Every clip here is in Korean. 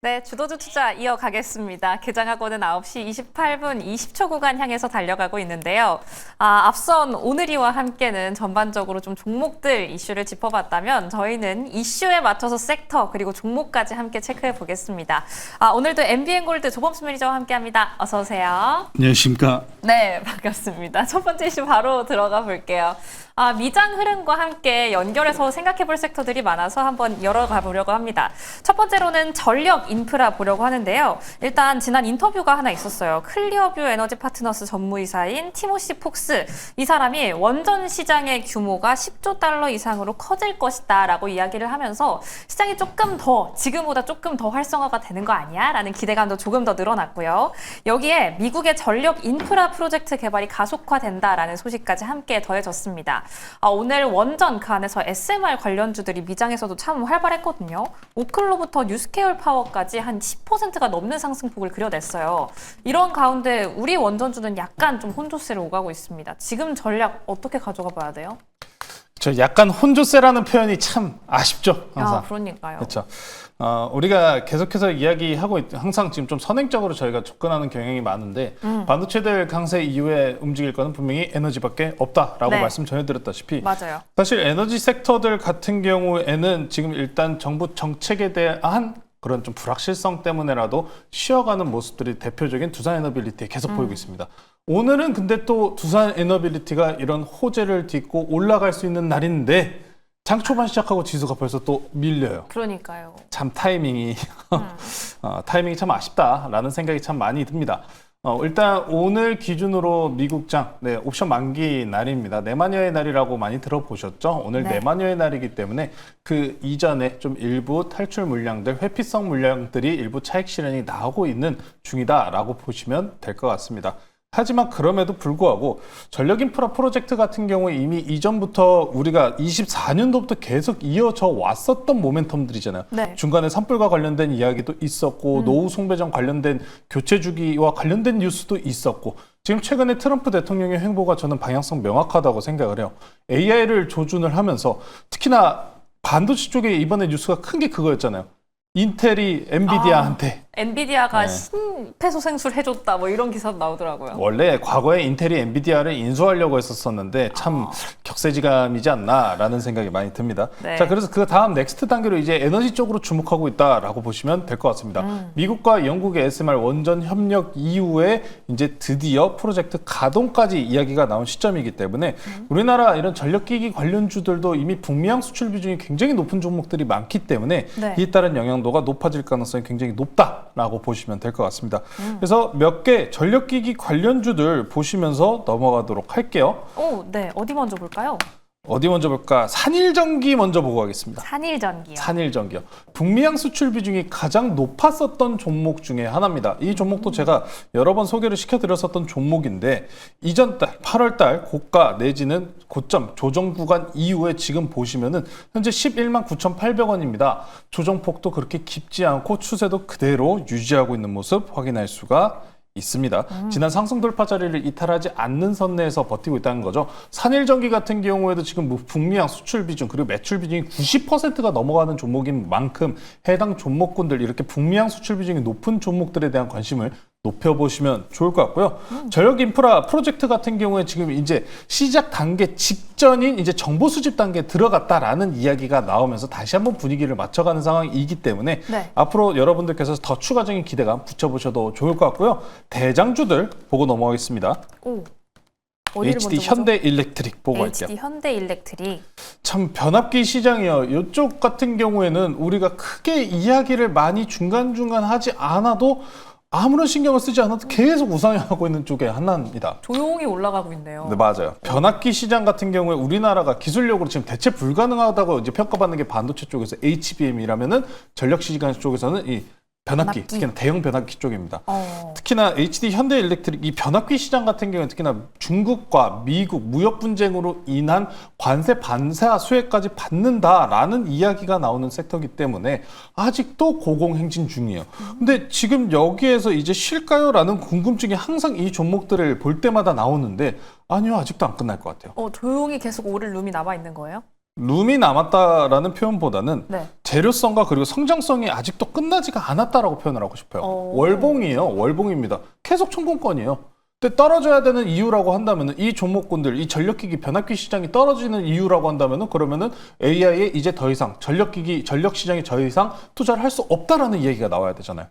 네, 주도주 투자 이어가겠습니다. 개장하고는 9시 28분 20초 구간 향해서 달려가고 있는데요. 앞선 오늘이와 함께는 전반적으로 좀 종목들 이슈를 짚어봤다면 저희는 이슈에 맞춰서 섹터 그리고 종목까지 함께 체크해 보겠습니다. 오늘도 MBN골드 조범수 매니저와 함께합니다. 어서 오세요. 안녕하십니까. 네, 반갑습니다. 첫 번째 이슈 바로 들어가 볼게요. 미장 흐름과 함께 연결해서 생각해볼 섹터들이 많아서 한번 열어가 보려고 합니다. 첫 번째로는 전력 인프라 보려고 하는데요. 일단 지난 인터뷰가 하나 있었어요. 클리어뷰 에너지 파트너스 전무이사인 티모시 폭스. 이 사람이 원전 시장의 규모가 10조 달러 이상으로 커질 것이다 라고 이야기를 하면서 시장이 조금 더, 지금보다 조금 더 활성화가 되는 거 아니야? 라는 기대감도 조금 더 늘어났고요. 여기에 미국의 전력 인프라 프로젝트 개발이 가속화된다라는 소식까지 함께 더해졌습니다. 오늘 원전 그 안에서 SMR 관련주들이 미장에서도 참 활발했거든요. 오클로부터 뉴스케어 파워까지 한 10%가 넘는 상승폭을 그려냈어요. 이런 가운데 우리 원전주는 약간 좀 혼조세를 오가고 있습니다. 지금 전략 어떻게 가져가 봐야 돼요? 저 약간 혼조세라는 표현이 참 아쉽죠, 항상. 그러니까요. 그렇죠. 우리가 계속해서 이야기하고 항상 지금 좀 선행적으로 저희가 접근하는 경향이 많은데 반도체들 강세 이후에 움직일 거는 분명히 에너지밖에 없다라고 네. 말씀 전해드렸다시피 맞아요. 사실 에너지 섹터들 같은 경우에는 지금 일단 정부 정책에 대한 그런 좀 불확실성 때문에라도 쉬어가는 모습들이 대표적인 두산 에너빌리티에 계속 보이고 있습니다. 오늘은 근데 또 두산 에너빌리티가 이런 호재를 딛고 올라갈 수 있는 날인데 장 초반 시작하고 지수가 벌써 또 밀려요. 그러니까요. 참 타이밍이 타이밍이 참 아쉽다라는 생각이 참 많이 듭니다. 일단 오늘 기준으로 미국장 옵션 만기 날입니다. 내마녀의 날이라고 많이 들어보셨죠? 오늘 네. 내마녀의 날이기 때문에 그 이전에 좀 일부 탈출 물량들, 회피성 물량들이 일부 차익 실현이 나오고 있는 중이다라고 보시면 될 것 같습니다. 하지만 그럼에도 불구하고 전력 인프라 프로젝트 같은 경우에 이미 이전부터 우리가 24년도부터 계속 이어져 왔었던 모멘텀들이잖아요. 네. 중간에 산불과 관련된 이야기도 있었고 노후 송배전 관련된 교체 주기와 관련된 뉴스도 있었고 지금 최근에 트럼프 대통령의 행보가 저는 방향성 명확하다고 생각을 해요. AI를 조준을 하면서 특히나 반도체 쪽에 이번에 뉴스가 큰 게 그거였잖아요. 인텔이 엔비디아한테 엔비디아가 네. 신패소생술 해줬다 뭐 이런 기사도 나오더라고요. 원래 과거에 인텔이 엔비디아를 인수하려고 했었었는데 참 격세지감이지 않나라는 생각이 많이 듭니다. 네. 자, 그래서 그 다음 넥스트 단계로 이제 에너지 쪽으로 주목하고 있다라고 보시면 될 것 같습니다. 미국과 영국의 SMR 원전 협력 이후에 이제 드디어 프로젝트 가동까지 이야기가 나온 시점이기 때문에 우리나라 이런 전력기기 관련주들도 이미 북미향 수출 비중이 굉장히 높은 종목들이 많기 때문에 네. 이에 따른 영향도가 높아질 가능성이 굉장히 높다라고 보시면 될 것 같습니다. 그래서 몇 개 전력기기 관련주들 보시면서 넘어가도록 할게요. 네. 어디 먼저 볼까요? 어디 먼저 볼까? 산일전기 먼저 보고 가겠습니다. 산일전기요. 산일전기요. 북미향 수출 비중이 가장 높았었던 종목 중에 하나입니다. 이 종목도 제가 여러 번 소개를 시켜드렸었던 종목인데 이전 달 8월 달 고가 내지는 고점 조정 구간 이후에 지금 보시면은 현재 11만 9,800원입니다. 조정폭도 그렇게 깊지 않고 추세도 그대로 유지하고 있는 모습 확인할 수가 있습니다. 지난 상승 돌파 자리를 이탈하지 않는 선 내에서 버티고 있다는 거죠. 산일전기 같은 경우에도 지금 북미향 수출 비중 그리고 매출 비중이 90%가 넘어가는 종목인 만큼 해당 종목군들 이렇게 북미향 수출 비중이 높은 종목들에 대한 관심을 높여보시면 좋을 것 같고요. 전력 인프라 프로젝트 같은 경우에 지금 이제 시작 단계 직전인 이제 정보 수집 단계에 들어갔다라는 이야기가 나오면서 다시 한번 분위기를 맞춰가는 상황이기 때문에 네. 앞으로 여러분들께서 더 추가적인 기대감 붙여보셔도 좋을 것 같고요. 대장주들 보고 넘어가겠습니다. 어디를 HD 먼저 보죠? 현대일렉트릭 보고 갈게요. HD 현대일렉트릭. 참 변압기 시장이요. 이쪽 같은 경우에는 우리가 크게 이야기를 많이 중간중간 하지 않아도 아무런 신경을 쓰지 않아도 계속 우상향하고 있는 쪽에 하나입니다. 조용히 올라가고 있네요. 네, 맞아요. 변압기 시장 같은 경우에 우리나라가 기술력으로 지금 대체 불가능하다고 이제 평가받는 게 반도체 쪽에서 HBM이라면은 전력 시장 쪽에서는 이 변압기, 특히나 대형 변압기 쪽입니다. 특히나 HD 현대일렉트릭 이 변압기 시장 같은 경우는 특히나 중국과 미국 무역 분쟁으로 인한 관세 반사 수혜까지 받는다라는 이야기가 나오는 섹터이기 때문에 아직도 고공행진 중이에요. 근데 지금 여기에서 이제 쉴까요?라는 궁금증이 항상 이 종목들을 볼 때마다 나오는데 아니요, 아직도 안 끝날 것 같아요. 조용히 계속 오를 룸이 남아 있는 거예요? 룸이 남았다라는 표현보다는 네. 재료성과 그리고 성장성이 아직도 끝나지가 않았다라고 표현을 하고 싶어요. 오. 월봉이에요. 월봉입니다. 계속 청공권이에요. 근데 떨어져야 되는 이유라고 한다면은 이 종목군들, 이 전력기기 변압기 시장이 떨어지는 이유라고 한다면은 그러면은 AI에 이제 더 이상 전력기기, 전력 시장에 더 이상 투자를 할 수 없다라는 이야기가 나와야 되잖아요.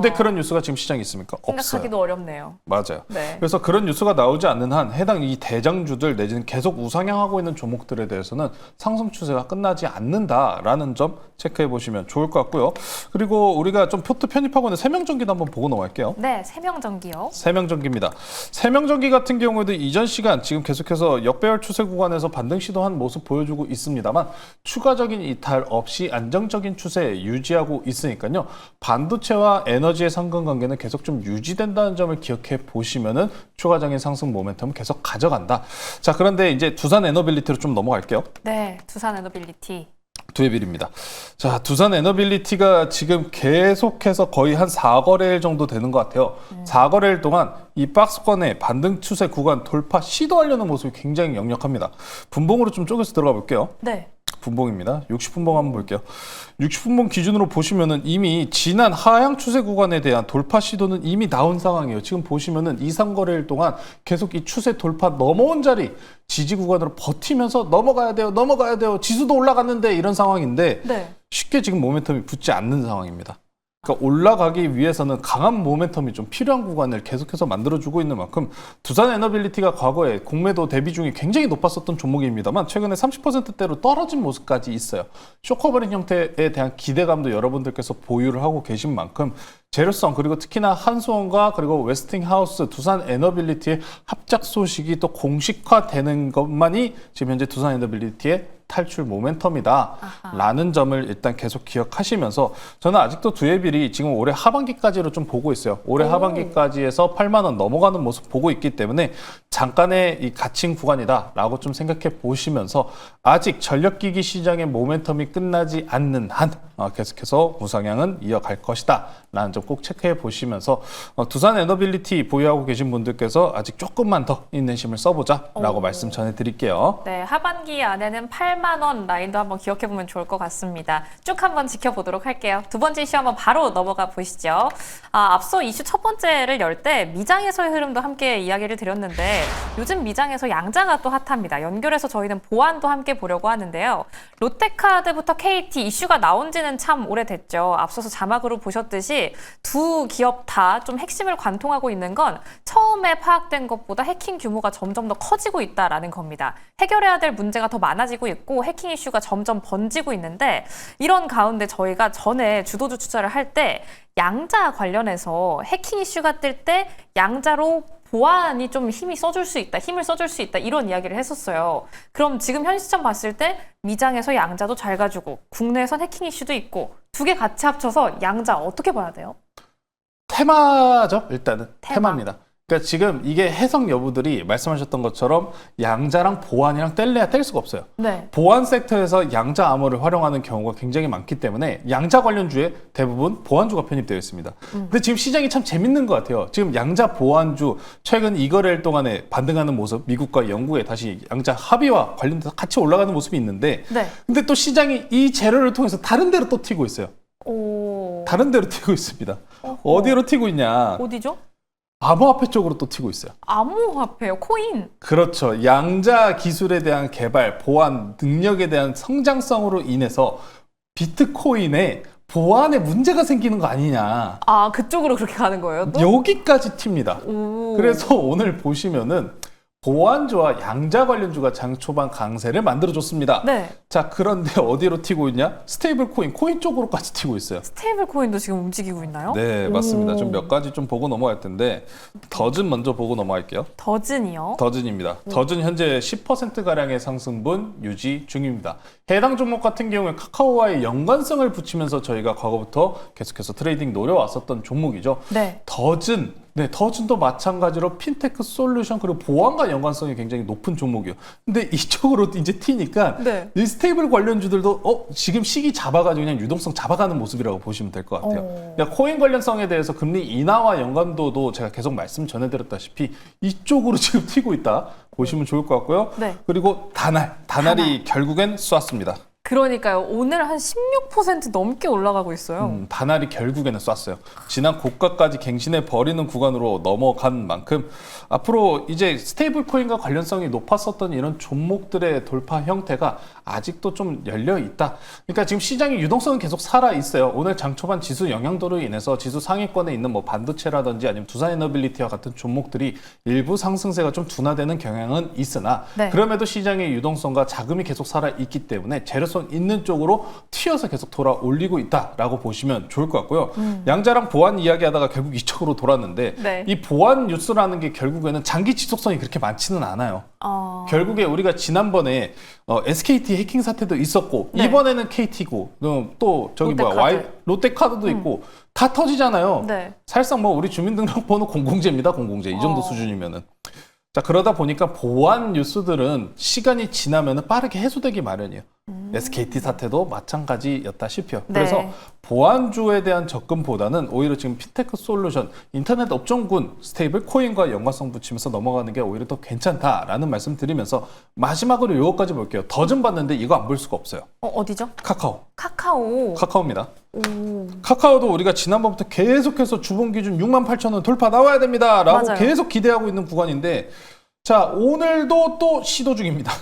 근데 그런 뉴스가 지금 시장에 있습니까? 없어요. 생각하기도 어렵네요. 맞아요. 네. 그래서 그런 뉴스가 나오지 않는 한 해당 이 대장주들 내지는 계속 우상향하고 있는 종목들에 대해서는 상승 추세가 끝나지 않는다라는 점 체크해 보시면 좋을 것 같고요. 그리고 우리가 좀 포트 편입하고 있는 세명전기도 한번 보고 넘어갈게요. 네, 세명전기요. 세명전기입니다. 세명전기 같은 경우에도 이전 시간 지금 계속해서 역배열 추세 구간에서 반등 시도한 모습 보여주고 있습니다만 추가적인 이탈 없이 안정적인 추세 유지하고 있으니까요. 반도체와 에너지의 상관관계는 계속 좀 유지된다는 점을 기억해 보시면은 추가적인 상승 모멘텀 계속 가져간다. 자, 그런데 이제 두산 에너빌리티로 좀 넘어갈게요. 네, 두산 에너빌리티. 두에빌입니다. 자, 두산 에너빌리티가 지금 계속해서 거의 한 4거래일 정도 되는 것 같아요. 4거래일 동안 이 박스권의 반등 추세 구간 돌파 시도하려는 모습이 굉장히 역력합니다. 분봉으로 좀 쪼개서 들어가 볼게요. 네. 분봉입니다. 60분봉 한번 볼게요. 60분봉 기준으로 보시면은 이미 지난 하향 추세 구간에 대한 돌파 시도는 이미 나온 상황이에요. 지금 보시면은 2, 3거래일 동안 계속 이 추세 돌파 넘어온 자리 지지 구간으로 버티면서 넘어가야 돼요. 지수도 올라갔는데 이런 상황인데 네. 쉽게 지금 모멘텀이 붙지 않는 상황입니다. 그러니까 올라가기 위해서는 강한 모멘텀이 좀 필요한 구간을 계속해서 만들어주고 있는 만큼 두산 에너빌리티가 과거에 공매도 대비 중이 굉장히 높았었던 종목입니다만 최근에 30%대로 떨어진 모습까지 있어요. 쇼커버링 형태에 대한 기대감도 여러분들께서 보유를 하고 계신 만큼 재료성 그리고 특히나 한수원과 그리고 웨스팅하우스 두산 에너빌리티의 합작 소식이 또 공식화되는 것만이 지금 현재 두산 에너빌리티의 탈출 모멘텀이다 라는 점을 일단 계속 기억하시면서 저는 아직도 두에빌이 지금 올해 하반기까지로 좀 보고 있어요. 올해 하반기까지에서 8만 원 넘어가는 모습 보고 있기 때문에 잠깐의 이 갇힌 구간이다 라고 좀 생각해 보시면서 아직 전력기기 시장의 모멘텀이 끝나지 않는 한 계속해서 우상향은 이어갈 것이다 라는 점 꼭 체크해 보시면서 두산 에너빌리티 보유하고 계신 분들께서 아직 조금만 더 인내심을 써보자 라고 말씀 전해드릴게요. 네, 하반기 안에는 8만 원 라인도 한번 기억해 보면 좋을 것 같습니다. 쭉 한번 지켜보도록 할게요. 두 번째 이슈 한번 바로 넘어가 보시죠. 앞서 이슈 첫 번째를 열 때 미장에서의 흐름도 함께 이야기를 드렸는데 요즘 미장에서 양자가 또 핫합니다. 연결해서 저희는 보안도 함께 보려고 하는데요. 롯데카드부터 KT 이슈가 나온 지는 참 오래됐죠. 앞서서 자막으로 보셨듯이 두 기업 다 좀 핵심을 관통하고 있는 건 처음에 파악된 것보다 해킹 규모가 점점 더 커지고 있다라는 겁니다. 해결해야 될 문제가 더 많아지고 있고 해킹 이슈가 점점 번지고 있는데 이런 가운데 저희가 전에 주도주 투자를 할 때 양자 관련해서 해킹 이슈가 뜰 때 양자로 보안이 좀 힘을 써줄 수 있다 이런 이야기를 했었어요. 그럼 지금 현 시점 봤을 때 미장에서 양자도 잘 가지고 국내에선 해킹 이슈도 있고 두 개 같이 합쳐서 양자 어떻게 봐야 돼요? 테마죠. 일단은 테마. 테마입니다. 그러니까 지금 이게 해석 여부들이 말씀하셨던 것처럼 양자랑 보안이랑 뗄래야 뗄 수가 없어요. 네. 보안 섹터에서 양자 암호를 활용하는 경우가 굉장히 많기 때문에 양자 관련주에 대부분 보안주가 편입되어 있습니다. 근데 지금 시장이 참 재밌는 것 같아요. 지금 양자 보안주 최근 2거래일 동안에 반등하는 모습, 미국과 영국의 다시 양자 합의와 관련돼서 같이 올라가는 모습이 있는데 네. 근데 또 시장이 이 재료를 통해서 다른 데로 또 튀고 있어요. 오. 다른 데로 튀고 있습니다. 어디로 튀고 있냐? 어디죠? 암호화폐 쪽으로 또 튀고 있어요. 암호화폐요, 코인. 그렇죠. 양자 기술에 대한 개발, 보안, 능력에 대한 성장성으로 인해서 비트코인에 보안에 문제가 생기는 거 아니냐. 그쪽으로 그렇게 가는 거예요? 또? 여기까지 튑니다. 오. 그래서 오늘 보시면은 보안주와 양자 관련주가 장 초반 강세를 만들어줬습니다. 네. 자, 그런데 어디로 튀고 있냐? 스테이블 코인 쪽으로까지 튀고 있어요. 스테이블 코인도 지금 움직이고 있나요? 네, 맞습니다. 오. 좀 몇 가지 좀 보고 넘어갈 텐데 더즌 먼저 보고 넘어갈게요. 더즌이요? 더즌입니다. 더즌 현재 10%가량의 상승분 유지 중입니다. 해당 종목 같은 경우에 카카오와의 연관성을 붙이면서 저희가 과거부터 계속해서 트레이딩 노려왔었던 종목이죠. 네. 더즌 네, 더진도 마찬가지로 핀테크 솔루션 그리고 보안과 연관성이 굉장히 높은 종목이요. 근데 이쪽으로 이제 튀니까 네. 이 스테이블 관련주들도 지금 시기 잡아가지고 그냥 유동성 잡아가는 모습이라고 보시면 될 것 같아요. 그러니까 코인 관련성에 대해서 금리 인하와 연관도도 제가 계속 말씀 전해드렸다시피 이쪽으로 지금 튀고 있다 보시면 좋을 것 같고요. 네. 그리고 다날이 결국엔 쐈습니다. 그러니까요. 오늘 한 16% 넘게 올라가고 있어요. 다날이 결국에는 쐈어요. 지난 고가까지 갱신해 버리는 구간으로 넘어간 만큼 앞으로 이제 스테이블 코인과 관련성이 높았었던 이런 종목들의 돌파 형태가 아직도 좀 열려 있다. 그러니까 지금 시장의 유동성은 계속 살아 있어요. 오늘 장 초반 지수 영향도로 인해서 지수 상위권에 있는 뭐 반도체라든지 아니면 두산에너빌리티와 같은 종목들이 일부 상승세가 좀 둔화되는 경향은 있으나 네. 그럼에도 시장의 유동성과 자금이 계속 살아 있기 때문에 재료성 있는 쪽으로 튀어서 계속 돌아 올리고 있다라고 보시면 좋을 것 같고요. 양자랑 보안 이야기하다가 결국 이쪽으로 돌았는데 네. 이 보안 뉴스라는 게 결국에는 장기 지속성이 그렇게 많지는 않아요. 결국에 우리가 지난번에 SKT 해킹 사태도 있었고 네. 이번에는 KT고 또 저기 롯데카드. 롯데카드도 있고 다 터지잖아요. 네. 사실상 뭐 우리 주민등록번호 공공재입니다. 공공재 이 정도 수준이면은. 자, 그러다 보니까 보안 뉴스들은 시간이 지나면 빠르게 해소되기 마련이에요. SKT 사태도 마찬가지였다시피요. 네. 그래서 보안주에 대한 접근보다는 오히려 지금 핀테크 솔루션, 인터넷 업종군 스테이블 코인과 연관성 붙이면서 넘어가는 게 오히려 더 괜찮다라는 말씀 드리면서 마지막으로 이거까지 볼게요. 더 좀 봤는데 이거 안 볼 수가 없어요. 어디죠? 카카오. 카카오입니다. 카카오도 우리가 지난번부터 계속해서 주봉 기준 68,000원 돌파 나와야 됩니다 라고 맞아요. 계속 기대하고 있는 구간인데 자 오늘도 또 시도 중입니다.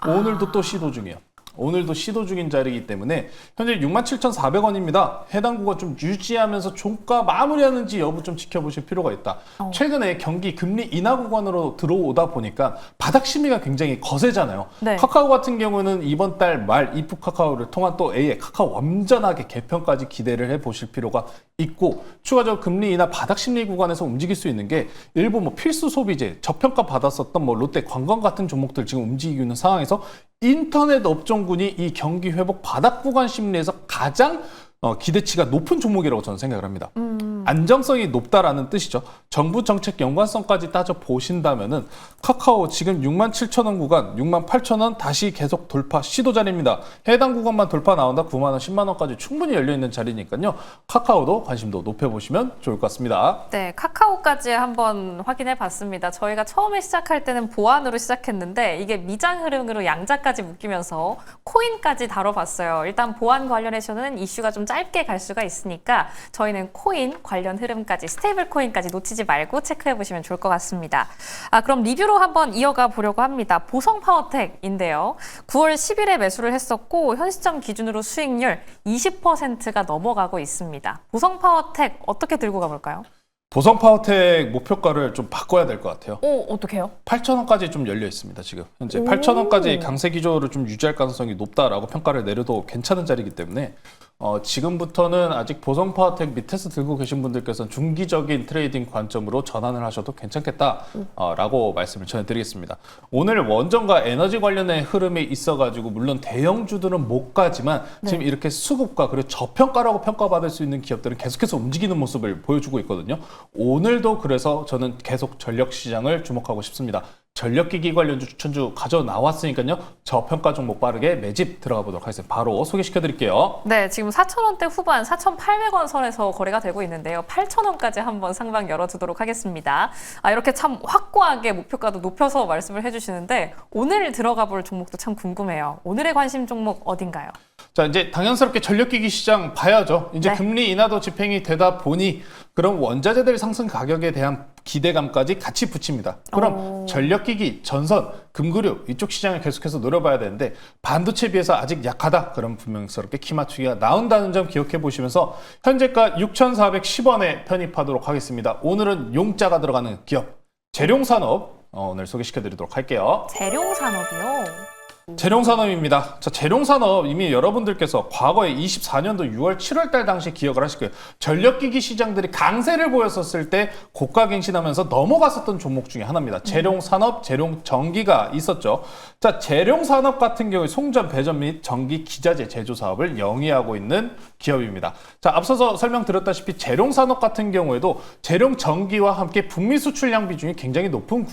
오늘도 또 시도 중이에요. 오늘도 시도 중인 자리이기 때문에 현재 67,400원입니다. 해당 구간 좀 유지하면서 종가 마무리하는지 여부 좀 지켜보실 필요가 있다. 최근에 경기 금리 인하 구간으로 들어오다 보니까 바닥 심리가 굉장히 거세잖아요. 네. 카카오 같은 경우는 이번 달 말 이프 카카오를 통한 또 A의 카카오 완전하게 개편까지 기대를 해보실 필요가 있고 추가적으로 금리 인하 바닥 심리 구간에서 움직일 수 있는 게 일부 뭐 필수 소비재 저평가 받았었던 뭐 롯데 관광 같은 종목들 지금 움직이고 있는 상황에서 인터넷 업종군이 이 경기 회복 바닥 구간 심리에서 가장 기대치가 높은 종목이라고 저는 생각을 합니다. 안정성이 높다라는 뜻이죠. 정부 정책 연관성까지 따져 보신다면은 카카오 지금 67,000원 구간, 68,000원 다시 계속 돌파 시도 자리입니다. 해당 구간만 돌파 나온다 9만 원, 10만 원까지 충분히 열려 있는 자리니까요. 카카오도 관심도 높여보시면 좋을 것 같습니다. 네, 카카오까지 한번 확인해 봤습니다. 저희가 처음에 시작할 때는 보안으로 시작했는데 이게 미장 흐름으로 양자까지 묶이면서 코인까지 다뤄봤어요. 일단 보안 관련해서는 이슈가 좀 짧게 갈 수가 있으니까 저희는 코인 관련 흐름까지 스테이블 코인까지 놓치지 말고 체크해 보시면 좋을 것 같습니다. 그럼 리뷰로 한번 이어가 보려고 합니다. 보성 파워텍인데요. 9월 10일에 매수를 했었고 현 시점 기준으로 수익률 20%가 넘어가고 있습니다. 보성 파워텍 어떻게 들고 가볼까요? 보성 파워텍 목표가를 좀 바꿔야 될 것 같아요. 어떻게요? 8,000원까지 좀 열려 있습니다. 지금 현재 8,000원까지 강세 기조를 좀 유지할 가능성이 높다라고 평가를 내려도 괜찮은 자리이기 때문에 지금부터는 아직 보성 파워텍 밑에서 들고 계신 분들께서는 중기적인 트레이딩 관점으로 전환을 하셔도 괜찮겠다라고 말씀을 전해드리겠습니다. 오늘 원전과 에너지 관련의 흐름이 있어가지고 물론 대형주들은 못 가지만 지금 이렇게 수급과 그리고 저평가라고 평가받을 수 있는 기업들은 계속해서 움직이는 모습을 보여주고 있거든요. 오늘도 그래서 저는 계속 전력 시장을 주목하고 싶습니다. 전력기기 관련주 추천주 가져 나왔으니까요. 저평가 종목 빠르게 매집 들어가 보도록 하겠습니다. 바로 소개시켜 드릴게요. 네, 지금 4,000원대 후반 4,800원 선에서 거래가 되고 있는데요. 8,000원까지 한번 상방 열어두도록 하겠습니다. 이렇게 참 확고하게 목표가도 높여서 말씀을 해주시는데 오늘 들어가 볼 종목도 참 궁금해요. 오늘의 관심 종목 어딘가요? 자, 이제 당연스럽게 전력기기 시장 봐야죠. 이제 네. 금리 인하도 집행이 되다 보니 그럼 원자재들 상승 가격에 대한 기대감까지 같이 붙입니다. 그럼 전력기기, 전선, 금구류 이쪽 시장을 계속해서 노려봐야 되는데 반도체에 비해서 아직 약하다. 그럼 분명스럽게 키 맞추기가 나온다는 점 기억해 보시면서 현재가 6,410원에 편입하도록 하겠습니다. 오늘은 용자가 들어가는 기업 재룡산업 오늘 소개시켜 드리도록 할게요. 재룡산업이요. 재룡산업입니다. 자, 재룡산업 이미 여러분들께서 과거에 24년도 6월, 7월 달 당시 기억을 하실 거예요. 전력기기 시장들이 강세를 보였었을 때 고가 갱신하면서 넘어갔었던 종목 중에 하나입니다. 재룡산업, 재룡전기가 있었죠. 자, 재룡산업 같은 경우에 송전, 배전 및 전기 기자재 제조 사업을 영위하고 있는 기업입니다. 자, 앞서서 설명드렸다시피 재룡산업 같은 경우에도 재룡전기와 함께 북미 수출량 비중이 굉장히 높은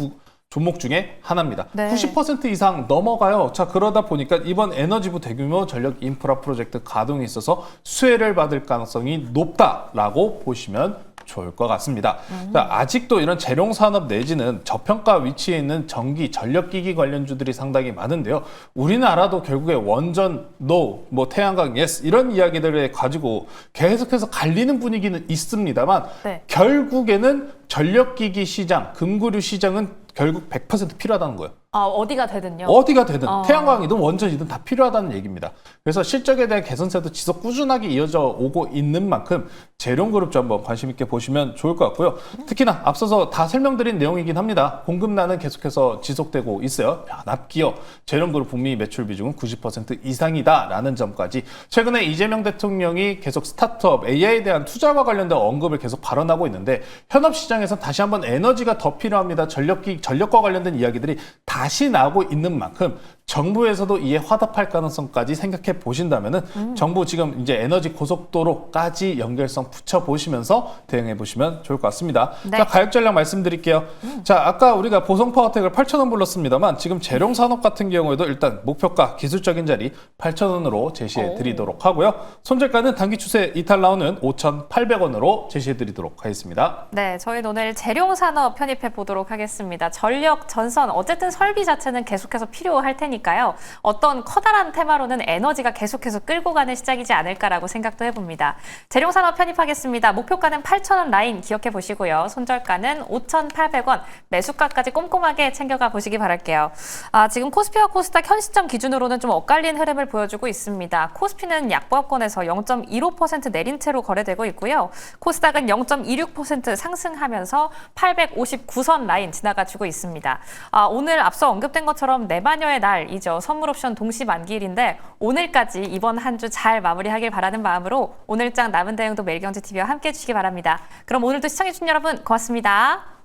종목 중에 하나입니다. 네. 90% 이상 넘어가요. 자, 그러다 보니까 이번 에너지부 대규모 전력 인프라 프로젝트 가동에 있어서 수혜를 받을 가능성이 높다라고 보시면 좋을 것 같습니다. 자, 아직도 이런 재룡산업 내지는 저평가 위치에 있는 전기, 전력기기 관련주들이 상당히 많은데요. 우리나라도 결국에 원전, 노, 뭐 태양광, 예스 이런 이야기들을 가지고 계속해서 갈리는 분위기는 있습니다만 네. 결국에는 전력기기 시장, 금구류 시장은 결국 100% 필요하다는 거예요. 어디가 되든요. 어디가 되든 태양광이든 원전이든 다 필요하다는 얘기입니다. 그래서 실적에 대한 개선세도 지속 꾸준하게 이어져 오고 있는 만큼 재룡그룹주 한번 관심 있게 보시면 좋을 것 같고요. 특히나 앞서서 다 설명드린 내용이긴 합니다. 공급난은 계속해서 지속되고 있어요. 납기업, 재룡그룹 북미 매출 비중은 90% 이상이다라는 점까지 최근에 이재명 대통령이 계속 스타트업, AI에 대한 투자와 관련된 언급을 계속 발언하고 있는데 현업시장에서 다시 한번 에너지가 더 필요합니다. 전력과 관련된 이야기들이 다시 나오고 있는 만큼 정부에서도 이에 화답할 가능성까지 생각해 보신다면은 정부 지금 이제 에너지 고속도로까지 연결성 붙여 보시면서 대응해 보시면 좋을 것 같습니다. 네. 자, 가격 전략 말씀드릴게요. 자, 아까 우리가 보성파워텍을 8,000원 불렀습니다만 지금 재룡산업 같은 경우에도 일단 목표가 기술적인 자리 8,000원으로 제시해 드리도록 하고요. 손절가는 단기 추세 이탈 나오는 5,800원으로 제시해 드리도록 하겠습니다. 네, 저희는 오늘 재룡산업 편입해 보도록 하겠습니다. 전력, 전선, 어쨌든 설비 자체는 계속해서 필요할 테니까요. 어떤 커다란 테마로는 에너지가 계속해서 끌고 가는 시장이지 않을까라고 생각도 해봅니다. 재룡산업 편입하겠습니다. 목표가는 8,000원 라인 기억해 보시고요. 손절가는 5,800원, 매수가까지 꼼꼼하게 챙겨가 보시기 바랄게요. 지금 코스피와 코스닥 현 시점 기준으로는 좀 엇갈린 흐름을 보여주고 있습니다. 코스피는 약보합권에서 0.15% 내린 채로 거래되고 있고요. 코스닥은 0.26% 상승하면서 859선 라인 지나가지고 있습니다. 오늘 앞서 언급된 것처럼 내마녀의 날이죠. 선물 옵션 동시 만기일인데 오늘까지 이번 한 주 잘 마무리하길 바라는 마음으로 오늘장 남은 대응도 매일경제TV와 함께 해주시기 바랍니다. 그럼 오늘도 시청해주신 여러분 고맙습니다.